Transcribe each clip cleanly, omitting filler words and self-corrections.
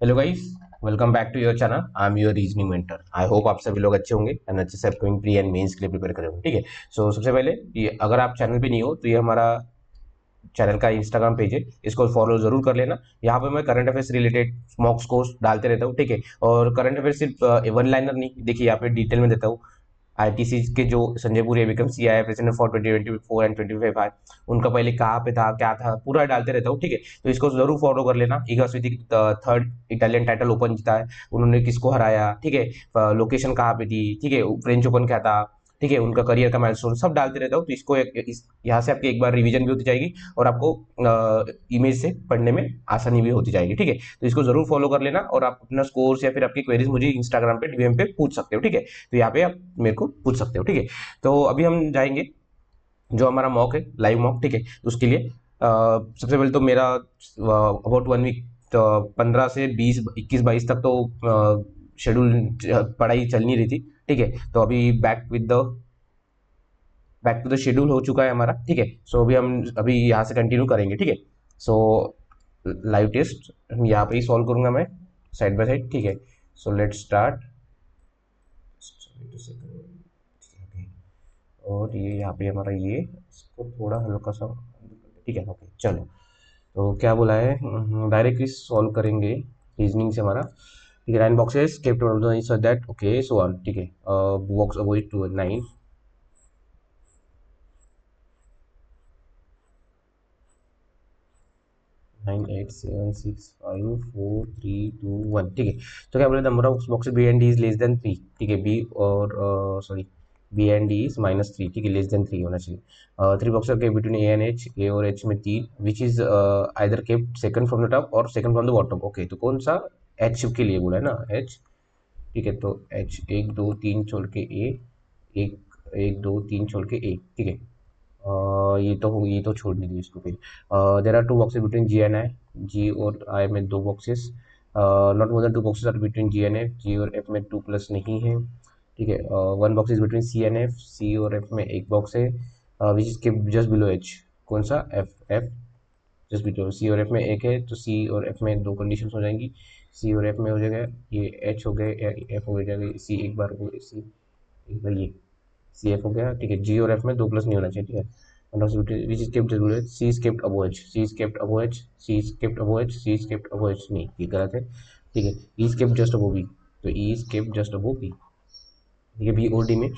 Hello guys, welcome back to your channel. I am your reasoning mentor. I hope आप सभी लोग अच्छे होंगे एंड अच्छे से अपकमिंग प्री एंड मेंस के लिए प्रिपेयर कर रहे होंगे। ठीक है। सो सबसे पहले ये अगर आप चैनल पे नहीं हो तो ये हमारा चैनल का इंस्टाग्राम पेज है, इसको फॉलो जरूर कर लेना। यहाँ पे मैं करंट अफेयर्स रिलेटेड मॉक्स कोर्स डालते रहता हूँ। ठीक है। और करंट अफेयर्स सिर्फ वन लाइनर नहीं, देखिए यहाँ पे डिटेल में देता हूँ। आईटीसी के जो Sanjay Puri become CI president for 2024 and 25 है, उनका पहले कहाँ पे था क्या था पूरा डालते रहता हूँ। ठीक है। तो इसको जरूर फॉलो कर लेना। Iga Swiatek third Italian title open जीता है, उन्होंने किसको हराया, ठीक है, लोकेशन कहाँ पे थी, ठीक है, फ्रेंच ओपन क्या था, ठीक है, उनका करियर का माइलस्टोन सब डालते रहता हूँ। तो इसको यहाँ से आपकी एक बार रिवीजन भी होती जाएगी और आपको इमेज से पढ़ने में आसानी भी होती जाएगी। ठीक है। तो इसको जरूर फॉलो कर लेना और आप अपना स्कोर्स या फिर आपकी क्वेरीज मुझे इंस्टाग्राम पे डीएम पे पूछ सकते हो। ठीक है। तो यहाँ पे आप मेरे को पूछ सकते हो। ठीक है। तो अभी हम जाएंगे जो हमारा मॉक है, लाइव मॉक। ठीक है। तो उसके लिए सबसे पहले तो मेरा अबाउट 1 वीक 15 से 20 21 22 तक तो शेड्यूल पढ़ाई चल नहीं रही थी। ठीक है। तो अभी बैक टू द शेड्यूल हो चुका है हमारा। ठीक है। सो अभी हम अभी यहाँ से कंटिन्यू करेंगे। ठीक है। सो लाइव टेस्ट यहाँ पे ही सॉल्व करूंगा मैं, साइड बाय साइड। ठीक है। So let start. और ये यहाँ पे हमारा ये इसको थोड़ा हल्का सा, ठीक है। ओके चलो। तो क्या बोला है, डायरेक्टली सॉल्व करेंगे रीजनिंग से हमारा। ठीक है। 9 boxes kept so that okay so on. ठीक है। Box avoid to 9 9 8 7 6 5 4 3 2 1। ठीक है। तो क्या बोले, number of boxes B and D is less than 3। ठीक है। बी और sorry B and D is -3। ठीक है। लेस देन 3 होना चाहिए। 3 बॉक्सेस के between A and H, A और एच में 3, which is either kept second from the top और second from the bottom. Okay. तो कौन सा एच के लिए बोला है ना, एच। ठीक है। तो एच 1 2 3 छोड़ के ए, एक 1 2 3 छोड़ के ए। ठीक है। ये तो छोड़ दीजिए इसको फिर। There are 2 boxes between G and I, G और आई में 2 boxes. Not more than 2 boxes are between G and F, G और एफ में 2+ नहीं है। ठीक है। 1 box is between C and F, C और एफ में एक बॉक्स है, which is K just below H. कौन सा, एफ जस्ट बिलो। सी और एफ में एक है तो सी और एफ में दो कंडीशन हो जाएंगी। सी और एफ में हो जाएगा ये एच हो गए, एफ हो जाएगा सी, एक बार हो सी, एक बार ये सी एफ हो गया। ठीक है। जी और एफ में 2+ नहीं होना चाहिए। ठीक है। Which is kept C is kept above H, C is kept above H, C is kept above H, C is kept above H, नहीं ये गलत है। ठीक है। E is kept just above B, तो E is kept just above B. ठीक है। बी और डी में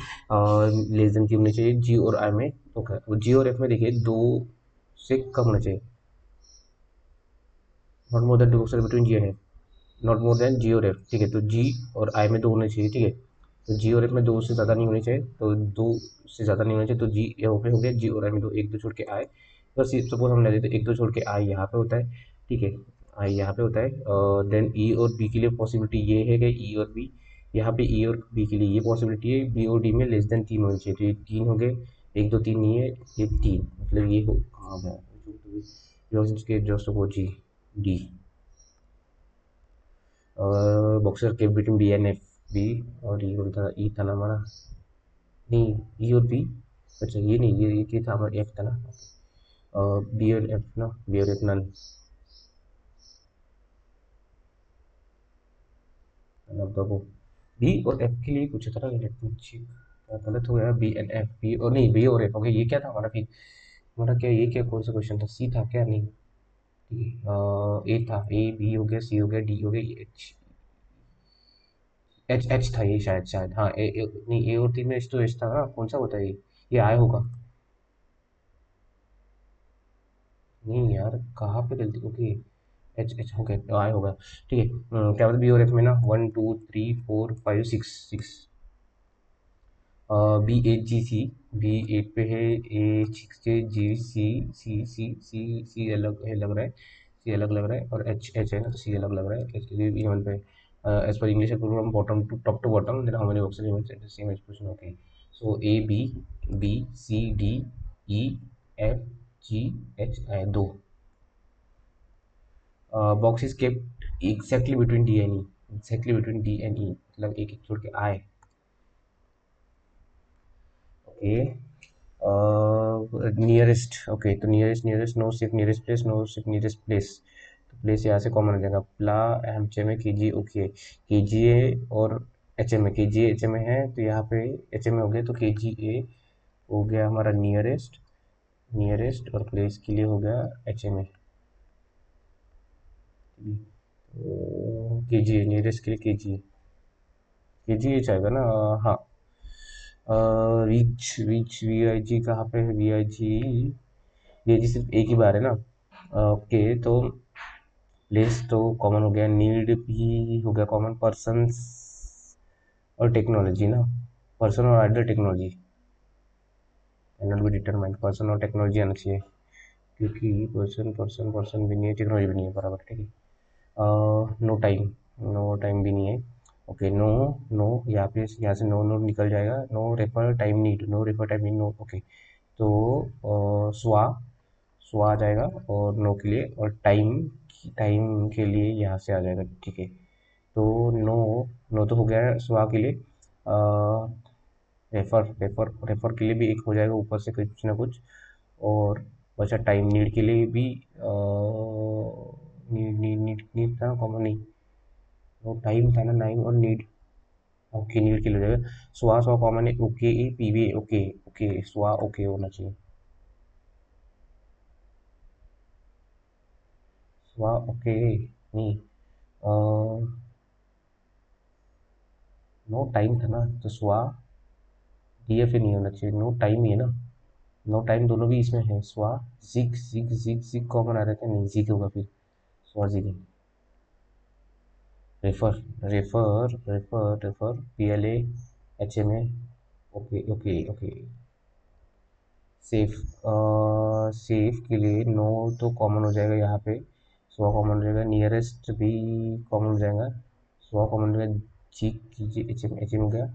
लेस देन 3 होने चाहिए। जी और आई में ओके, जी और एफ में देखिए 2 से कम होना चाहिए। Not more than 2 between G and F, not more than G और एफ। ठीक है। तो जी और आई में 2 होने चाहिए। ठीक है। तो जी और एफ में 2 से ज़्यादा नहीं होने चाहिए, तो 2 से ज़्यादा नहीं होने चाहिए। तो जी यहाँ पे हो गया, जी और आई में 2, 1 2 छोड़ के आए। बस सपोज हम ले लेते हैं 1 2 छोड़ के आई यहाँ पे होता है। ठीक है। आई यहाँ पे होता है। देन ई और बी के लिए पॉसिबिलिटी ये है कि ई और बी, यहाँ पे ई और बी के लिए ये पॉसिबिलिटी है, बी और डी में लेस देन 3 होनी चाहिए। तो ये 3 हो गए, 1 2 3 नहीं है, ये 3, मतलब ये हो कहाँ गया, इसके जस्ट वो जी डी। बॉक्सर के between B and F, B और ये बोलता ई था ना हमारा, नहीं ई और बी, अच्छा ये नहीं, ये था हमारा एफ था ना। बी और एफ ना, बी और एफ नन, मतलब वो बी और एफ के लिए पूछा था ना, लेट मी चेक। गलत हो गया, बी एंड एफ, बी और नहीं, बी और एफ हो गया। ये क्या था हमारा फिर, हमारा क्या, ये क्या कौन सा क्वेश्चन था, सी था क्या, नहीं ठीक है। ए था, ए बी हो गया, सी हो गया, डी हो गया, एच, एच एच था ये, शायद शायद हाँ नहीं, ए और 3 में एच तो एच था ना, कौन सा होता है ये आया होगा। नहीं यार, कहाँ पे गलती, ओके एच एच हो गया, आया होगा। ठीक है। क्या बोलते बी और एफ में ना 1 2 3 4 5 6 6, बी एच जी सी, बी एट पे है, ए 6 के जी सी, सी अलग है लग रहा है, सी अलग लग रहा है, और एच एच है ना, तो सी अलग लग रहा है, एच के बी वन पे। As per English program bottom to top to bottom, then how many boxes same expression. Okay. So A B, B C D, E F G H I, दो box is kept exactly between D and E, exactly between D and E, मतलब एक एक छोड़ के आए। Okay. Nearest, okay तो nearest, no सिर्फ nearest place, no सिर्फ नियरेस्ट प्लेस, प्लेस यहाँ से कॉमन हो जाएगा, प्ला एच एम ए के जी ओके, के जी ए और एच एम ए, के जी एच एम ए है तो यहाँ पे एच एम ए हो गया, तो के जी ए हो गया हमारा नियरेस्ट, नियरेस्ट और प्लेस के लिए हो गया एच एम ए, तो के जी ए नियरेस्ट के लिए के जी ए चाहेगा ना। हाँ, रीच रीच वी आई जी कहाँ पे है, वी आई जी सिर्फ एक ही बार है ना। ओके, तो प्लेस तो कॉमन हो गया, नीड भी हो गया कॉमन, पर्सन्स और टेक्नोलॉजी ना, पर्सन और other technology can not be determined, person और टेक्नोलॉजी आना चाहिए, क्योंकि पर्सन पर्सन पर्सन भी नहीं है, टेक्नोलॉजी भी नहीं है, बराबर ठीक है। नो टाइम, नो टाइम भी नहीं है। ओके, नो, नो यहाँ पे यहाँ से नो नो निकल जाएगा, no refer time need, no refer time need no, okay, तो स्वा, स्वा आ जाएगा और नो के लिए, और टाइम, टाइम के लिए यहाँ से आ जाएगा, ठीक है। तो नो, नो तो हो गया है स्वा के लिए, रेफर रेफर रेफर के लिए भी एक हो जाएगा ऊपर से कुछ ना कुछ, और बचा टाइम, नीड के लिए भी नीड नीड नीड नीड था कॉमन नहीं, वो टाइम था ना, नाइन और नीड, ओके नीड के लिए हो जाएगा, स्वा स्वा कॉमन है, okay A P V okay, okay स्वा ओके होना चाहिए, स्वा ओके नहीं, नो टाइम था ना, तो स्वा डी एफ नहीं होना चाहिए, नो टाइम ही है ना, नो टाइम दोनों भी इसमें है, स्वा जिग जिग जिग जिग कॉमन आ रहा था, नहीं जिग होगा फिर, स्वा जिग, refer refer refer refer P L A H M A, okay okay okay, safe, safe के लिए नो तो कॉमन हो जाएगा यहाँ पे, सौ कॉमन हो जाएगा, नियरेस्ट भी कॉमन हो जाएगा, सौ कॉमन हो जाएगा, जी एच एम हो गया,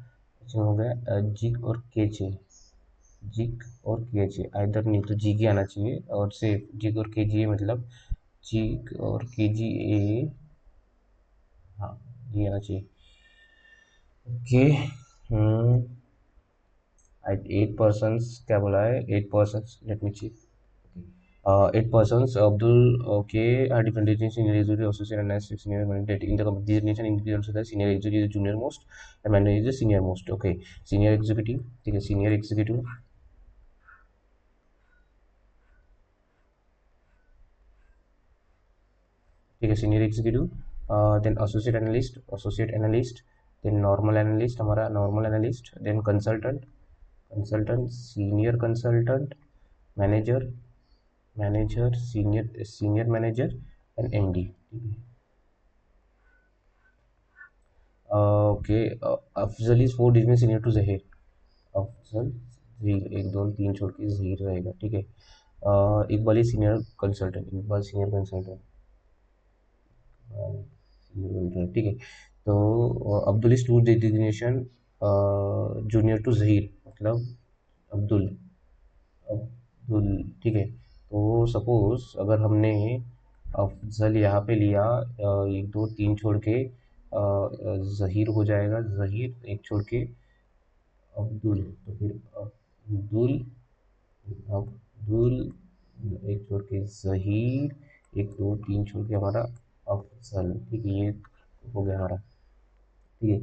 एच एम हो गया, जिक और के, जिक और के जे आइधर, नहीं तो जी के आना चाहिए, और सेफ जिक और के जी मतलब जिक और के जी ए, हाँ ये आना चाहिए, ओके। हम्म, 8 पर्सन क्या बोला है, 8 person, let me check, 8 persons, Abdul, okay, are different agents, senior executive, associate, and as senior manager. In the designation, include also the senior executive is the junior most, and manager is the senior most. Okay, senior executive, ठीक है, senior executive, ठीक है, senior executive, then associate analyst, then normal analyst, हमारा normal analyst, then consultant, consultant, senior consultant, manager, manager, senior manager, and MD, ठीक है। Okay, Afzal is 4 डिज में senior to Zaheer, Afzal Zaheer, एक दो तीन छोड़ के जहीर रहेगा, ठीक है। Iqbal is senior consultant, Iqbal senior consultant, senior consultant, ठीक है। तो Abdul is to designation junior to Zaheer, मतलब अब्दुल, अब्दुल, ठीक है। तो सपोज अगर हमने अफजल यहाँ पे लिया, एक दो तीन छोड़ के जहीर हो जाएगा, जहीर एक छोड़ के अब्दुल, तो फिर अब्दुल, अब्दुल एक छोड़ के जहीर, एक दो तीन छोड़ के हमारा अफजल, ठीक है, ये हो गया हमारा, ठीक है।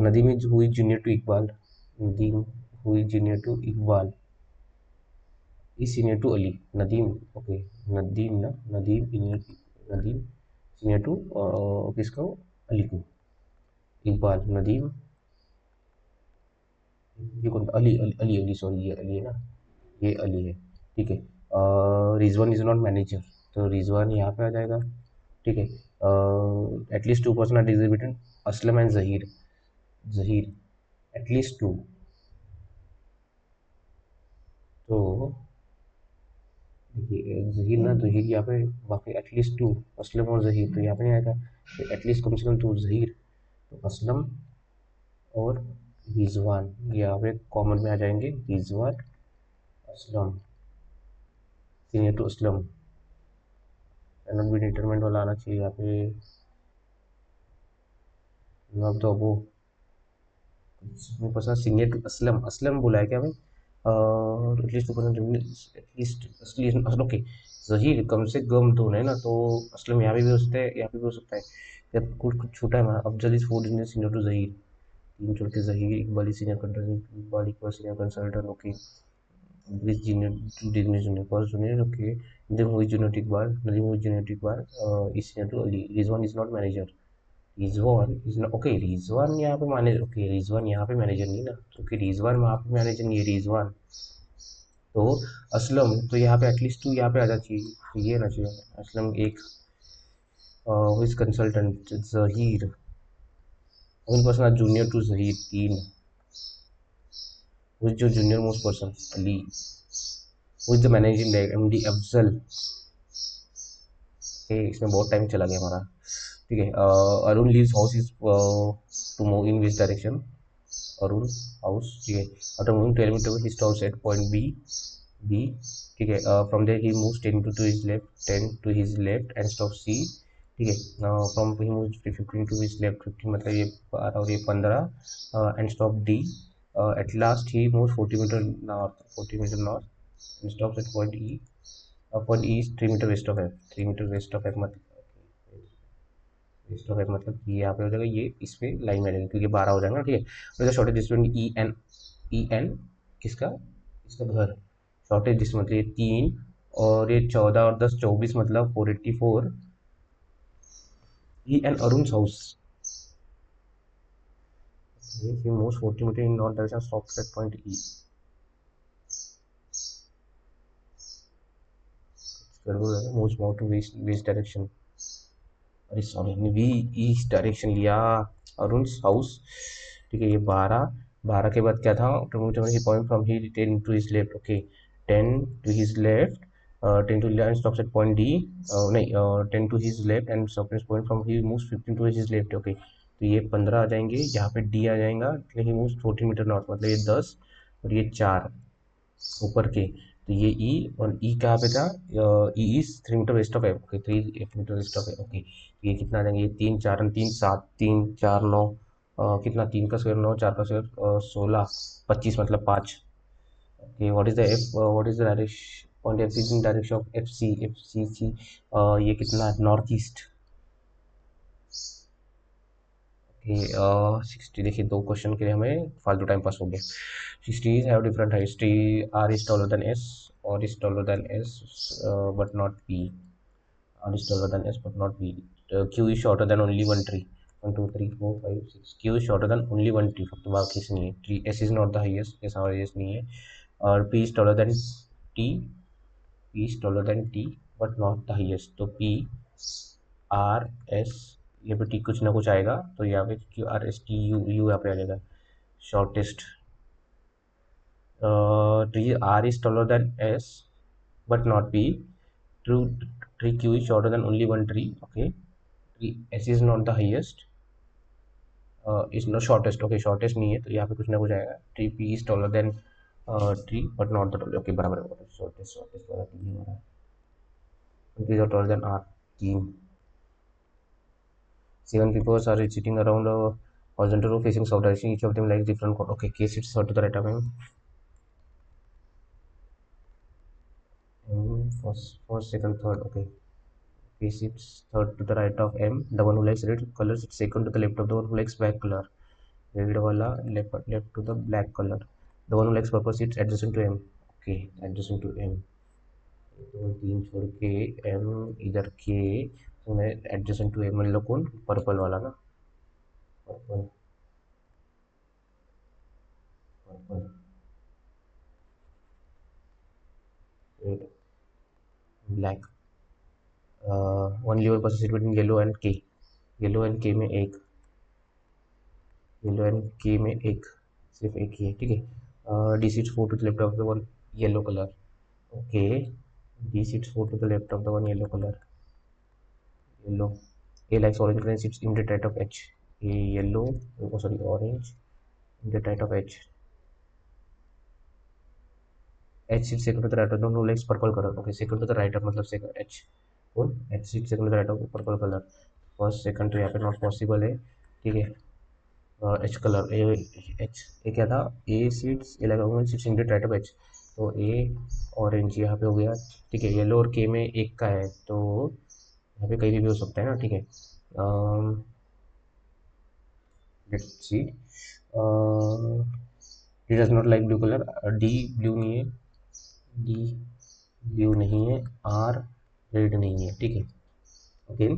नदीम इज हुई जूनियर टू इकबाल, नदीम हुई junior to Iqbal, is senior to Ali, Nadeem, okay, Nadeem ना, नदीम सीनियर टू किसको, अली को, इकबाल नदीम, ये कौन, अली अली अली अली सॉरी, ये अली है ना, ये अली है, ठीक है। रिजवान इज नॉट मैनेजर, तो रिजवान यहाँ पे आ जाएगा, ठीक है। At least 2 person are exhibited, Aslam and Zaheer, Zaheer at least 2, तो देखिए जहीर ना, जहीर यहाँ पे, बाकी एटलीस्ट 2, असलम और जहीर तो यहाँ पे नहीं आएगा, तो एटलीस्ट कम से कम 2 जहीर, तो असलम और रिजवान यहाँ पे कॉमन में आ जाएंगे, Rizwan Aslam, senior to Aslam, cannot be determined वाला आना चाहिए यहाँ पे, अब तो वो पसंद, सीनियर टू असलम, असलम बोला है क्या भाई, और एटलीस्ट एटलीस्ट ओके जहीर कम से कम तो है ना, तो असलम यहाँ पे भी हो सकता है, यहाँ पे भी हो सकता है। जब कुछ कुछ छूटा है हमारा Afzal is 4 junior senior to Zaheer, 3 छोड़ के Zaheer Iqbal is senior consultant, Iqbal Iqbal senior consultant okay, this junior to Dignesh junior first junior okay, then who is junior to Iqbal, then who is junior to Iqbal, is senior to Ali, Rizwan is not manager, Rizwan is not okay, Rizwan यहाँ पे manager, okay Rizwan यहाँ पे manager नहीं ना, क्योंकि रिजवान वहाँ पे manager नहीं है रिजवान, तो असलम तो यहाँ पे एटलीस्ट तू यहाँ पे आ जा चाहिए, तो ये ना चाहिए असलम एक is consultant Zaheer, one person junior to Zaheer 3, जो junior most person Ali, who is the managing director MD Afzal, इसमें बहुत टाइम चला गया हमारा, ठीक है। Arun leaves house is to move in which direction, Arun house, ठीक है। After moving 12 metre he stops at point B, B, ठीक है। From there he moves 10 to his left, 10 to his left and stop C, ठीक है। From he moves 15 to his left, 15 मतलब ये 12 और ये 15 and stop D, at last he moves 40 metre north, 40 metre north and stops at point E, point E is 3 metre west of F, 3 metre west of F मतलब west of F मतलब कि यहाँ पे हो जाएगा, ये इस पे लाइन में रहेगा क्योंकि 12 हो जाएगा ना, ठीक है। और shortest distance E N, E N किसका, इसका घर, शॉर्टेज डिस्टेंस मतलब ये 3 और ये 14 और 10 24 मतलब 484, E N Arun house, he moves 40 meter in north direction, stops at point E, moves more to west direction, अरे सॉरी वी ईस्ट डायरेक्शन लिया, अरुण हाउस, ठीक है। ये 12, 12 के बाद क्या था, point from he 10 to his left, okay 10 to his left, 10 to left stops at point D, नहीं 10 to his left and stops point from he moves 15 to his left, okay. तो ये 15 आ जाएंगे, यहाँ पे डी आ जाएगा, ही मूव्स 14 मीटर नॉर्थ मतलब ये 10 और ये 4 ऊपर के, तो ये ई, और ई कहाँ पे था, E is 3 metre west of F, okay 3 metre west of F, okay. ये कितना आ जाएंगे, ये 3 4 3 7, 3 4 9, कितना 3 का स्क्वायर 9, 4 का स्क्वायर 16, 25 मतलब 5, okay. What is the F, what is the direction, point F is in direction of F C, F C C, ये कितना है नॉर्थ ईस्ट, ओके। 60 देखिए, 2 क्वेश्चन के लिए हमें फालतू टाइम पास हो गया। 60 have different heights. T R is taller than S, or is taller than S, but not P. R is taller than S, but not P. Q is shorter than only one tree. 1 2 3 4 5 6. Q is shorter than only one tree. फक्त बाकी से नहीं है. Tree S is not the highest. S highest नहीं है. और P is taller than T. P is taller than T, but not the highest. तो P R S, ये पे T कुछ ना कुछ आएगा, तो यहाँ पे Q R S T U U यहाँ पे आ जाएगा shortest. Tree R is taller than S but not P. True, tree Q is shorter than only one tree. Okay. Tree S is not the highest. Is not shortest. Okay, shortest नहीं है, तो यहाँ पे कुछ ना कुछ आएगा. Tree P is taller than tree but not the taller. Okay, बराबर है. Shortest वाला T हमारा. Trees are taller than R. 3. 7 people are sitting around a horizontal row facing south direction. Each of them likes different. Okay, K sits to the right of him. First, second, third. Okay. P sits third to the right of M. The one who likes red color sits second to the left of the one who likes black color. Red wala left to the black color. The one who likes purple sits adjacent to M. Okay, adjacent to M. तो 3 छोड़ के M इधर के, तो मैं adjacent to M मतलब कौन, purple वाला ना, purple, purple, red, black, only one person sit between yellow and के, येलो एंड के में एक, येलो एंड के में एक, सिर्फ एक ही है, ठीक है। D sits 4 to the left of the one yellow colour, okay. D sits 4 to the left of the one yellow colour, yellow. A likes orange colour sits in the right of H, A yellow, sorry orange in the right of H, H sit second to the right of the one likes purple colour, okay second to the right of मतलब second H, और H sit second to the right of purple colour, first second तो यहाँ पे not possible है, ठीक है। H colour A, H A क्या था, A sits 11 Indian tight of H, तो ए ऑरेंज यहाँ पे हो गया। ठीक है, येलो और के में एक का है, तो यहाँ पे कहीं भी हो सकता है ना। ठीक है, let's see, D does not like blue colour, D blue नहीं है, डी ब्लू नहीं है, आर रेड नहीं है। ठीक है, ओके।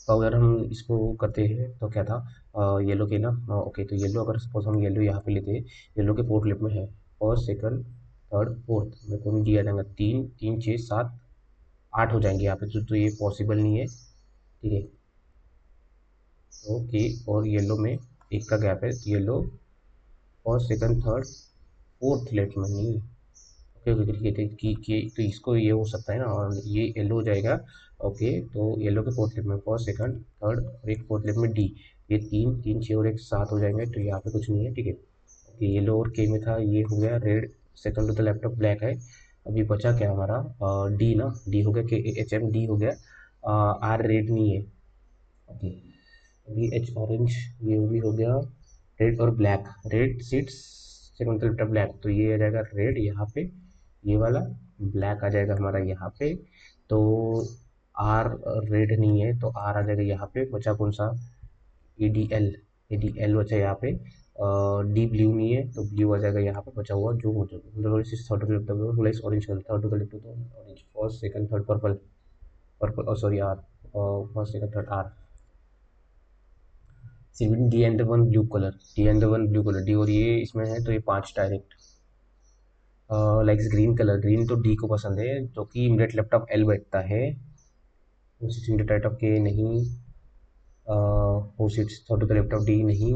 तो अगर हम इसको करते हैं तो क्या था, येलो के ना, ओके, तो येलो अगर सपोज हम येलो यहाँ पे लेते हैं, येलो के फोर्थ लिप में है फर्स्ट सेकंड थर्ड फोर्थ, मेरे को दिया जाएगा तीन तीन छः सात आठ हो जाएंगे यहाँ पे, तो ये पॉसिबल नहीं है। ठीक है, ओके, और येलो में एक का गैप है, तो yellow first second third fourth left में नहीं। ओके ओके, ठीक है, तो इसको ये हो सकता है ना, और ये येलो हो जाएगा। ओके, तो येलो के फोर्थ लेफ्ट में फर्स्ट सेकंड थर्ड और एक फोर्थ लेफ्ट में डी, ये तीन तीन छः और एक सात हो जाएंगे, तो यहाँ पे कुछ नहीं है। ठीक है, ओके, येलो और के में था, ये हो गया red, second to the left of black है। अभी बचा क्या हमारा, डी ना, डी हो गया, के एच एम डी हो गया, आर रेड नहीं है। ओके, अभी एच ऑरेंज, ये भी हो गया, रेड और black, red sits second to left black, तो ये आ जाएगा रेड यहाँ पे, ये वाला ब्लैक आ जाएगा हमारा यहाँ पे। तो आर रेड नहीं है, तो आर आ जाएगा यहाँ पे, बचा कौन सा, A D L, A D L बचा यहाँ पे। डी ब्लू नहीं है, तो ब्लू आ जाएगा यहाँ पे, बचा हुआ जो हो जाएगा orange colour, third to the left orange, first second third purple, purple sorry R, first second third R, civil D and one blue colour, D and one blue colour, D और ये इसमें है, तो ये पांच direct. Likes green colour, green तो D को पसंद है, जो कि इमीडिएट लेफ्ट ऑफ एल बैठता है, वो सिक्स इमीडिएट राइट ऑफ के नहीं, वो six third to the left of D नहीं,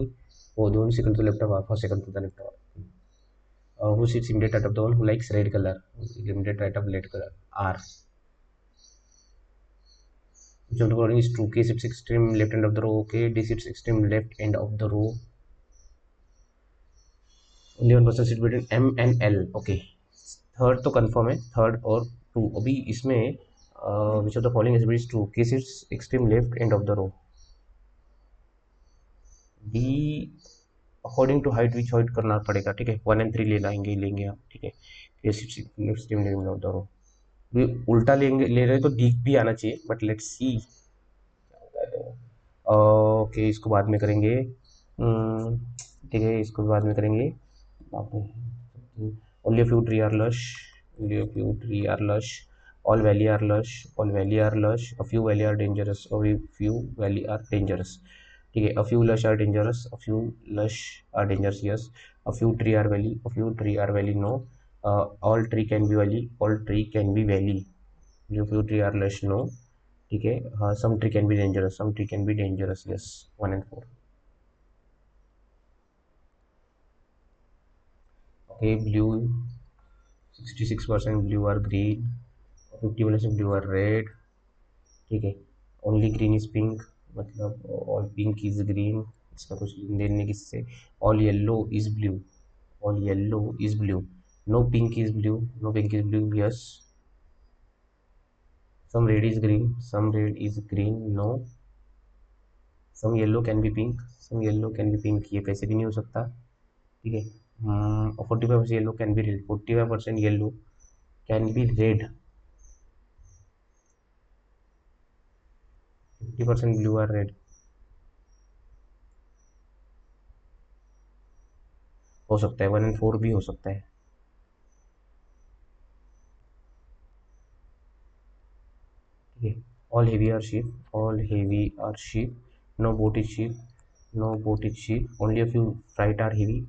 वो दोनों second to left of R, first second to the left of, who sits immediate right of the one who likes red color, immediate right of red color, R. Which of the following is true? K sits extreme left end of the row, okay, D sits extreme left end of the row, only one person sits between M and L, okay, third तो confirm है, third और two. अभी इसमें which of the following is true, K sits extreme left end of the row, D according to height, which height करना पड़ेगा। ठीक है, 1 and 3 ले लाएंगे, लेंगे आप। ठीक है, K sits extreme left of the row, भी उल्टा लेंगे, ले रहे तो डी भी आना चाहिए, बट लेट्स सी क्या होता है। तो ओके, इसको बाद में करेंगे, ठीक है, इसको बाद में करेंगे। Only a few tree are lush, only a few tree are lush, all valley are lush, all valley are lush, a few valley are dangerous, a few valley are dangerous। ठीक है, a few lush are dangerous, a few lush are dangerous, yes, a few tree are valley, a few tree are valley, no, all tree can be valley, all tree can be valley, a few tree are lush, no। ठीक है, some tree can be dangerous, some tree can be dangerous, yes, 1 and 4। okay, blue, 66% blue are green, 50% blue are red। ठीक है, only green is pink, मतलब all pink is green, इसका कुछ लेन देन नहीं किससे। All yellow is blue, all yellow is blue, no pink is blue, no pink is blue, yes. Some red is green, some red is green, no. Some yellow can be pink, some yellow can be pink, ये कैसे भी नहीं हो सकता। ठीक है, 45% yellow can be red, 45% yellow can be red, 50% blue are red, हो सकता है 1 and 4 भी हो सकता है। ठीक है, all heavy are ship, all heavy are ship, no boat is ship, no boat is ship, only a few freight are heavy,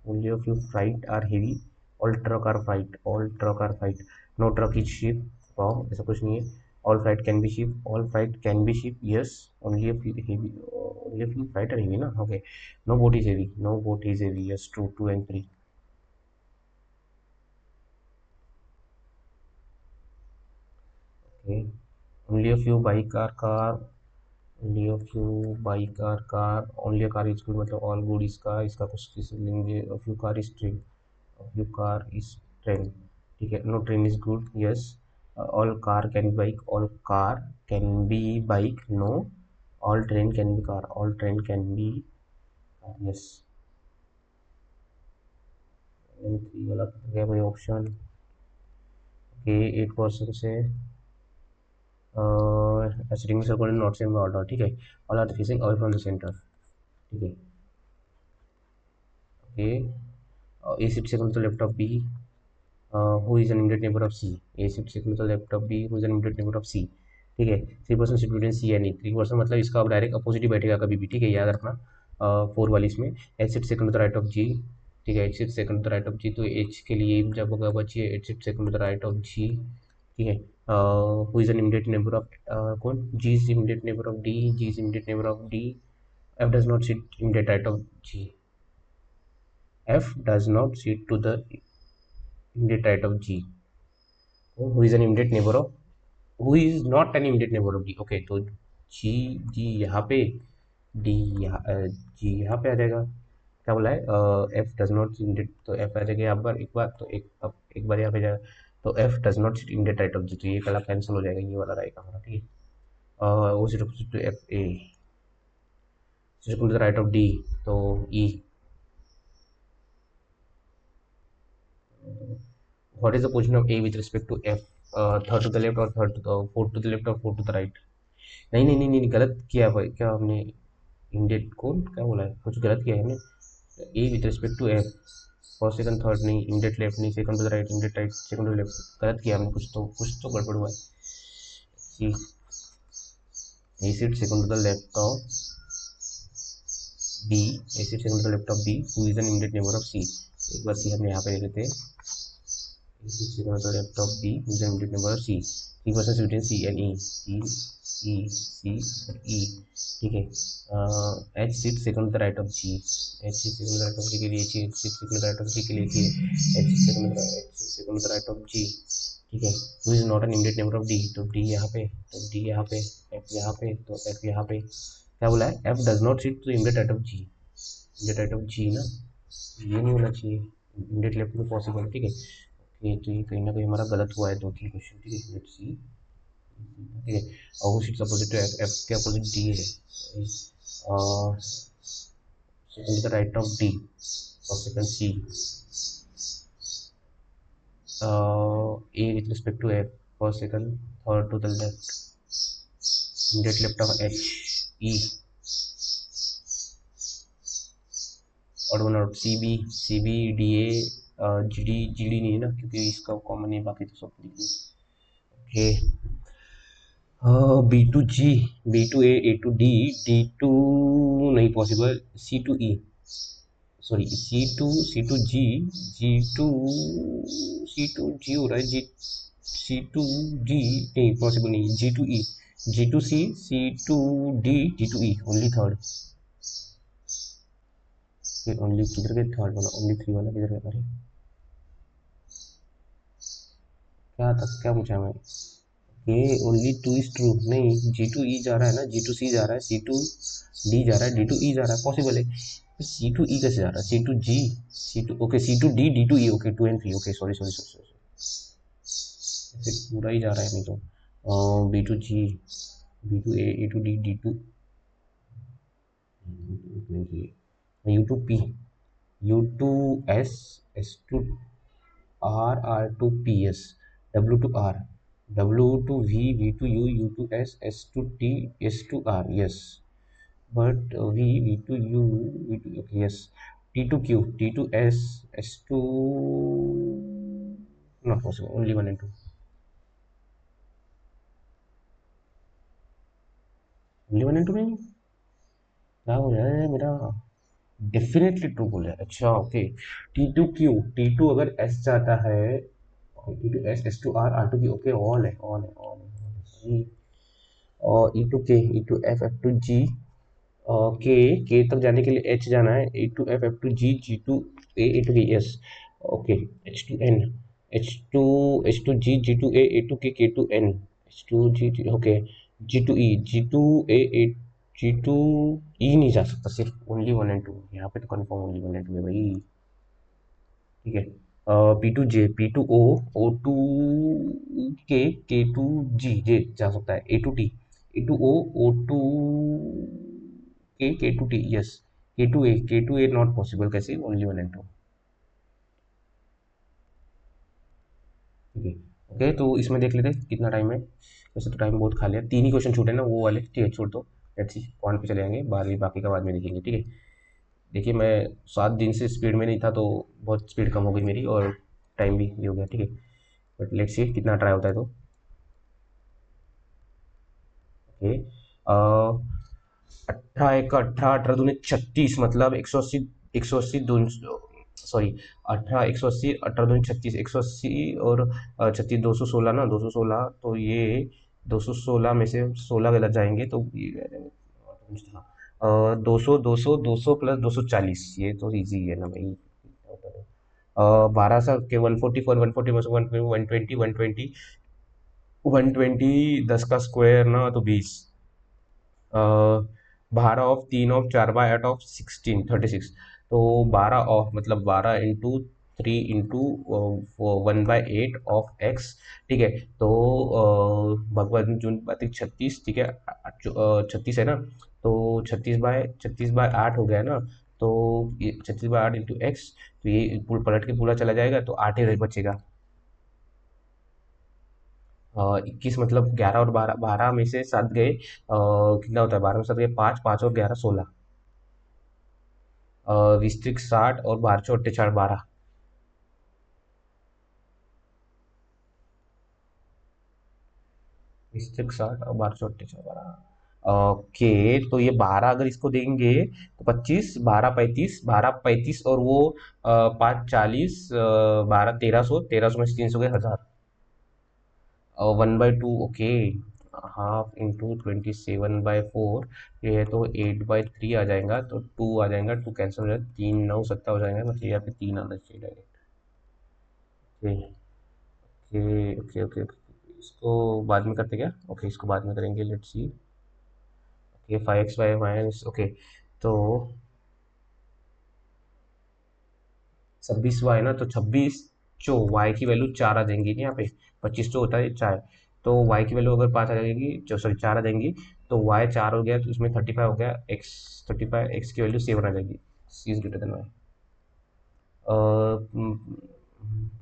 only a few freight are heavy, all truck are freight, all truck are freight, no truck is ship, wrong, ऐसा कुछ नहीं है। All freight can be ship, all freight can be ship, yes, only a few heavy, only a few freight are heavy ना, okay. No boat is heavy, no boat is heavy, yes, true, 2 and 3। Okay, only a few bike are car, only a few bike or car, only a car is good, मतलब all good इसका इसका कुछ किसी लेंगे, a few car is train, a few car is train। ठीक है, no train is good, yes, all car can be bike, all car can be bike, no, all train can be car, all train can be yes, three वाला तो गया भाई option. Okay, 8% से ascending circle in not same order, ठीक है, all are facing away from the center, ठीक है। Okay, A shift second to the left of B, who is an immediate neighbor of C, A shift second to the left of B, who is an immediate neighbor of C, ठीक है। 3% shift between C and ई, 3% मतलब इसका अब direct opposite ही बैठेगा कभी भी, ठीक है, याद रखना। 4 वाली इसमें H shift second to the right of G, ठीक है, H shift second to the right of G, तो एच के लिए जब होगा बचिए H shift second to the right of G, ठीक है। Who is an immediate neighbour of कौन, G is immediate neighbour of D, G is immediate neighbour of D, F does not sit immediate right of G, F does not sit to the immediate right of G, who is an immediate neighbor of, who is not an immediate neighbor of D, okay, तो G, G यहाँ पे, D यहाँ, G यहाँ पे आ जाएगा, क्या बोला है, F डज नॉट इमिडिएट, तो F आ जाएगा यहाँ पर एक बार, तो अब एक बार यहाँ पे जाएगा, तो F does not seat immediate right of G, तो ये वाला कैंसिल हो जाएगा, ये वाला रहेगा हमारा, ठीक है। वो sit opposite to F A, sit to the right of D, तो E, what is the position of A with respect to F, third to the left और third to the, fourth to the left और fourth to the right, नहीं नहीं नहीं नहीं गलत किया भाई, क्या हमने इंडेट कौन क्या बोला है, कुछ गलत किया है हमने। A with respect to F, first second third नहीं, इंडेट लेफ्ट नहीं, second to the right, immediate right, second to left, गलत किया हमने, कुछ तो गड़बड़ हुआ है। A seat second to the left of B, A seat second to the left of B, who is an immediate neighbour of C, एक बार सी हमने यहाँ पे ले लेते हैं, A seat second to the left of B, who is an immediate neighbour of C, 3% between C and E, C E C E, ठीक है। H sit second the right of G, H sit second right of G के लिए, H sit second right of G के लिए, H second right of G, ठीक है। Who is not an immediate neighbour of D, तो D यहाँ पे, तो डी यहाँ पे, एफ यहाँ पे, तो एफ यहाँ पे, क्या बोला है, F does not sit to immediate right of G, immediate right of G ना, ये नहीं होना चाहिए, इमीडिएट लेफ्ट में पॉसिबल, ठीक है। ओके, तो ये कहीं ना कहीं हमारा गलत हुआ है, 2-3 क्वेश्चन, ठीक है, लेट्स सी, ठीक है। और वो seats opposite to F, F के अपोजिट डी है, second the right of D और second C, A with respect to F, first second third to the left, immediate left of H E, और one out C B, C B D A, G D, G D नहीं है ना क्योंकि इसका common है, बाकी तो सब लिखिए। Okay, B to G, B to A to D, D to नहीं possible, C to E, sorry C to G, G to, C to G हो रहा है, जी सी टू जी नहीं पॉसिबल नहीं, G to E, G to C to D, G to E, only third, only किधर गया third वाला, only three वाला किधर गया, अरे क्या था, क्या पूछा मैं, ये ओनली टू इज ट्रू, नहीं जी टू ई जा रहा है ना, जी टू सी जा रहा है, सी टू डी जा रहा है, डी टू ई जा रहा है, पॉसिबल है, सी टू ई कैसे जा रहा है, C to G, C to okay, C to D, D to E, okay, two and three, okay, sorry sorry sorry sorry, फिर पूरा ही जा रहा है नहीं तो, B to G, B to A to D, D to, U to P, U to S, S to R, R to P S, W to R, W to V, V to U, U to S, S to T, S to R, yes, but V to U, V to okay, yes, T to Q, T to S, S to not possible, only 1 and 2, only 1 and 2 नहीं, क्या हो रहा है मेरा, definitely true बोला है, अच्छा okay, T to Q, T to अगर S जाता है, T to S, S to R, R to Q, okay, all है, ऑल है, ऑल है, और E to K, E to F, F to G, के तक जाने के लिए एच जाना है, A to F, F to G, G to A to K S, okay, H to N, H to G, G to A to K to N, H to G, okay, G to E, G to A, G to E नहीं जा सकता, सिर्फ only 1 and 2, यहाँ पे तो confirm only 1 and 2 है भाई, ठीक है। P to J, P to O, O to K to G, J जा सकता है, A to T, A to O to K to T, yes, K2A not possible, कैसे, ओनली 1 and 2। ठीक है, ओके, तो इसमें देख लेते हैं कितना टाइम है। वैसे तो टाइम बहुत खा लिया, 3 ही क्वेश्चन छूटे ना वो वाले, ठीक है छोड़ दो। लेट्स सी पॉइंट पे चले जाएंगे, बाद में बाकी का बाद में देखेंगे, ठीक है। देखिए मैं 7 दिन से स्पीड में नहीं था, तो बहुत स्पीड कम हो गई मेरी, और टाइम भी ये हो गया, ठीक है। बट लेट्स सी कितना ट्राई होता है, तो ओके। 18 1 18 18 दूनी 36, मतलब 180, 180 दून, सॉरी, 18 180, 18 दूनी 36, 180, और 36 216 ना, 216, तो ये 216 में से 16 गलत जाएंगे, तो ये 200 प्लस 240, ये तो इजी है ना भाई। 12 सा के 144, 140 में से 120, 120, 120, 10 का स्क्वायर ना, तो 20। 12 ऑफ 3 ऑफ 4 बाय 8 ऑफ 16 36, तो 12 ऑफ मतलब 12 × 3 × 1/8 ऑफ एक्स, ठीक है। तो भगवान जून बातिक 36, ठीक है, 36 है ना, तो 36/8 हो गया ना, तो ये 36/8 × x, तो ये पलट के पूरा चला जाएगा, तो 8 ही रह बचेगा। 21 मतलब 11 और 12, 12 में से 7 गए, कितना होता है, 12 में 7 गए 5, 5 और 11 16, 20 60, और 12 चौटे 4 12। विस्तृत 60 और 12 चौटे 4 12, ओके। तो ये 12 अगर इसको देंगे तो 25, 12 35, 12 35, और वो 5 40, 12 1300, 1300 में से 300 गए 1000, 1/2, ओके। हाफ इंटू 27/4, ये है तो 8/3 आ जाएगा, तो 2 आ जाएगा, 2 कैंसिल हो जाएगा, 3 9 7 हो जाएगा, मतलब यहाँ पे 3 आना चाहिए direct. Okay okay okay okay, इसको बाद में करते क्या, ओके इसको बाद में करेंगे, let's see. Okay 5x/- okay, तो 26y ना, तो 26 चो y की वैल्यू 4 आ जाएंगी ना यहाँ पे, 25 चो होता है 4, तो y की वैल्यू अगर 5 आ जाएगी, जो सॉरी 4 आ जाएंगी, तो y 4 हो गया, तो उसमें 35 हो गया, x 35, x की वैल्यू 7 आ जाएगी, c is greater than y।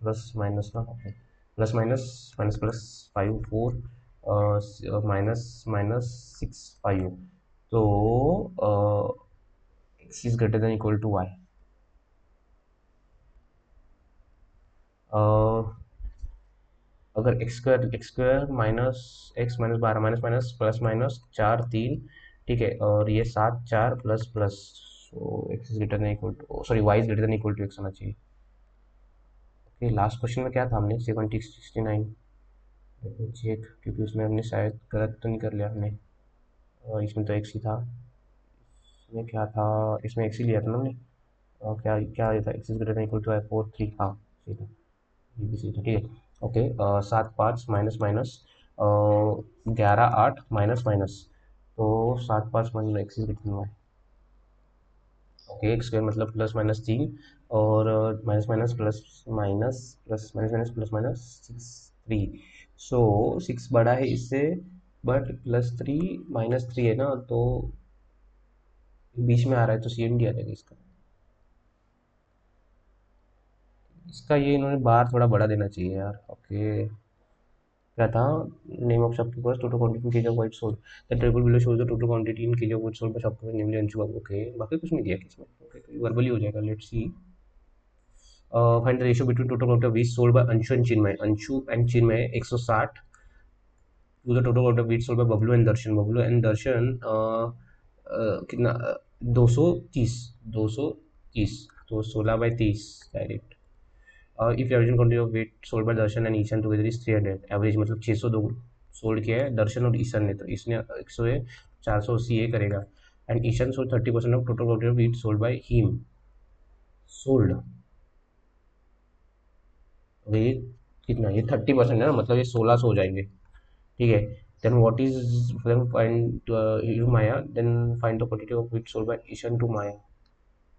Plus minus ना, okay, plus minus, minus plus 5 4, minus minus 6 5, तो x is greater than equal to y। अगर X square minus X minus 12 minus minus plus minus 4 3, ठीक है, और ये 7 4 plus plus, so X is greater than equal to, sorry Y is greater than equal to x होना चाहिए। Okay, last question में क्या था, हमने 69, चेक, क्योंकि उसमें हमने शायद गलत तो नहीं कर लिया हमने, और इसमें तो एक्स ही था, इसमें क्या था, इसमें एक्स ही लिया था ना हमने, और क्या क्या था, X is greater than equal to I 4 3, हाँ सही था, ये भी सही था, ठीक है। Okay, 7 5 minus minus, 11 8 minus minus, तो 7 5 minus x is greater then, okay, x square मतलब प्लस माइनस 3, और minus minus plus minus, plus minus minus plus minus 6 3, सो 6 बड़ा है इससे, बट +3 -3 है ना, तो बीच में आ रहा है, तो CMD आ जाएगा इसका। इसका ये इन्होंने बार थोड़ा बड़ा देना चाहिए यार, ओके। क्या था, name of shopkeepers, total quantity in KG of white sold, the table below shows the total quantity in KG of white sold by shopkeeper namely Anshu Babu, okay, बाकी कुछ नहीं दिया किसमें, ओके, तो वर्बली हो जाएगा, let's see. Find the ratio between total quantity of wheat sold by Anshu and Chinmay 160 to the total quantity of wheat sold by Bablu and Darshan कितना, 230, 230, तो 16/30 direct. If average quantity of wheat sold by Darshan and Ishan together is 300, average मतलब 602 sold किया है दर्शन और ईशान ने, तो इसने 100 है, 480 ये करेगा, and Ishaan sold 30% of total quantity of wheat sold by him, sold, ये कितना, ये 30% है ना, मतलब ये 1600 हो जाएंगे, ठीक है। Then what is, then find you Maya, then find the quantity of wheat sold by Ishan to Maya,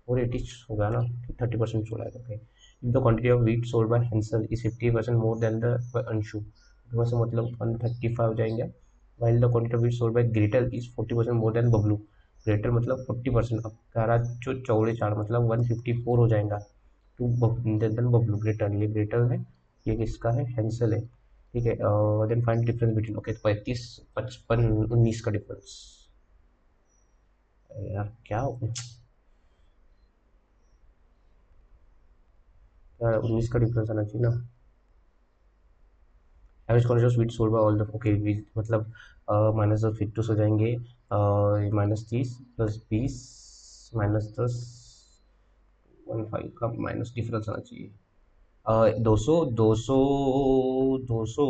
और 80 होगा ना, 30% सोल्ड है, okay. If the quantity of wheat sold by Hansel is 50% more than the by Anshu, तो वैसे मतलब 135 हो जाएंगे, while the quantity of wheat sold by Gretel is 40% more than Bablu, greater मतलब 40%, अब 11 4 मतलब 154 हो जाएगा। टू देन बबलू ग्रेटर, ये ग्रेटर है, ये किसका है, हैंसल है, ठीक है। Then find difference between, okay 35 55 19 का डिफरेंस। यार क्या 19 का डिफरेंस आना चाहिए ना। Average quantity of sweet sold by all the, okay मतलब माइनस 10 फिर हो जाएंगे, -30 प्लस 20 -10 15 का माइनस डिफरेंस आना चाहिए। 200 200 200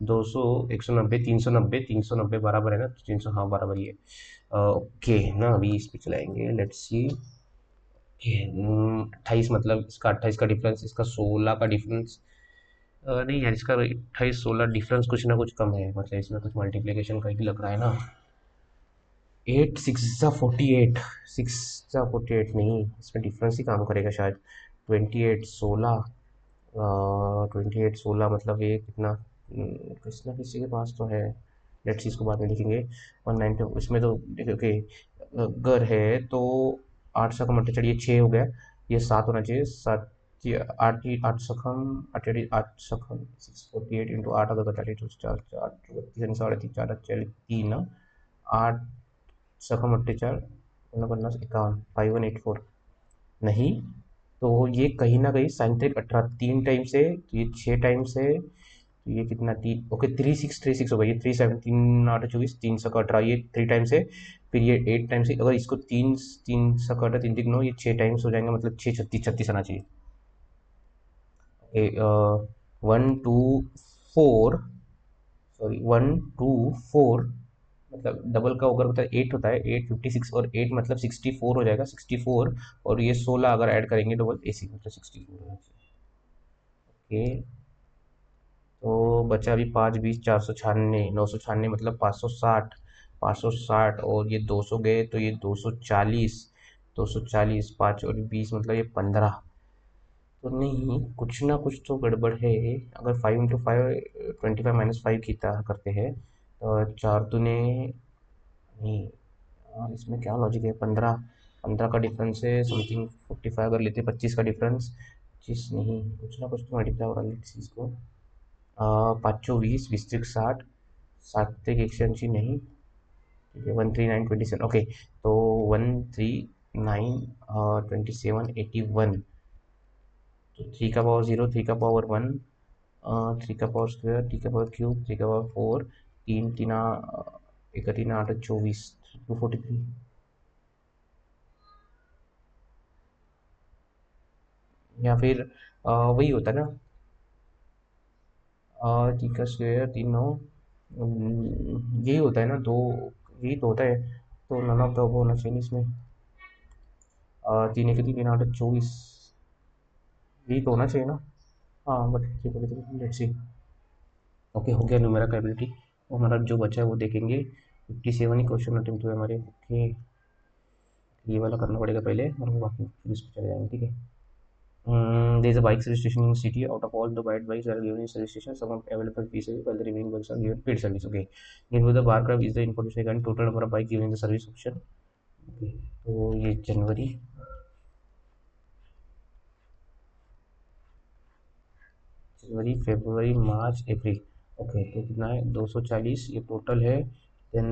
200 190 390 390 बराबर है ना, 300, हाँ बराबर ही है। ओके ना, अभी इस पे चलाएंगे, लेट्स सी। 28 मतलब इसका 28 का डिफरेंस, इसका 16 का डिफरेंस। नहीं यार, इसका 28 16 डिफरेंस कुछ ना कुछ कम है, मतलब इसमें कुछ मल्टीप्लिकेशन का ही लग रहा है ना। 8 6 जा 48, 6 जा 48 नहीं, इसमें डिफरेंस ही काम करेगा शायद। 28 16, 28 16 मतलब ये कितना, किसी ना किसी के पास तो है, लेट्स इसको बाद में लिखेंगे। 190 इसमें तो देखिए, ओके घर है तो 8 से कम 8 चढ़िए 6 हो गया, ये 7 होना चाहिए, 7 8 8 सखम 8 8 सखम 648 इंटू 8 अगर बता रही तो 4 4 32 साढ़े 3 4 4 3 8 सखम 48 49 51 5184 नहीं, तो ये कहीं ना कहीं साइंटिफिक 18 3 टाइम से, तो ये 6 टाइम से, तो ये कितना 3, ओके 3636 होगा, ये 3 7 3 8 24 3 सौ 18, ये 3 टाइम से, फिर ये 8 टाइम से, अगर इसको 3 3 सौ 18 3 3 9 ये 6 टाइम्स हो जाएंगे, मतलब 6 36 36 आना चाहिए। 1 2 4, सॉरी 1 2 4, मतलब डबल का अगर होता है 8 होता है, 8 56 और 8 मतलब 64 हो जाएगा, 64 और ये 16 अगर ऐड करेंगे डबल AC मतलब 64 होना चाहिए। ओके, तो बचा अभी 5 20 496 996 मतलब 560, 560 और ये 200 गए तो ये 240, 240 5 और 20 मतलब ये 15। तो नहीं, कुछ ना कुछ तो गड़बड़ है। अगर 5 × 5 25 -5 की तरह करते हैं, तो 4 दूने नहीं, और इसमें क्या लॉजिक है, 15 15 का डिफरेंस है समथिंग, 45 अगर लेते 25 का डिफरेंस, 25 नहीं, कुछ ना कुछ तो मल्टीप्लाई हो रहा है इस चीज़ को। 5 20 20 त्रिक 60, 60 तक 180 नहीं, ठीक है 139 27, ओके तो 139 27 तो 3 का पावर 0, 3 का पावर 1, 3 का पावर स्क्वायर, 3 का पावर क्यूब, 3 का पावर 4, 3 3 8 24, 243, या फिर वही होता है ना, 3 का स्क्वायर 3 9, यही होता है ना, दो यही तो होता है, तो नन ऑफ द अबव होना चाहिए इसमें। 3 1 3 3 8 24, यही तो होना चाहिए ना। हाँ बट लेट्स सी। ओके हो गया न्यूमेरिकल एबिलिटी, हमारा जो बचा है वो देखेंगे। 57 ही क्वेश्चन अटेम्प्ट हुए हमारे, ओके ये वाला करना पड़ेगा पहले और वो बाकी फिर इस पर चले जाएंगे, ठीक है। There is a bike service station in city. Out of all the white bikes that are given in service station, some are available free service, while the remaining bikes are given paid service. Okay. Given with the bar graph is the information regarding total number of bikes given in the service option. Okay. तो ये जनवरी फरवरी मार्च अप्रैल, okay तो कितना है 240 ये total है। Then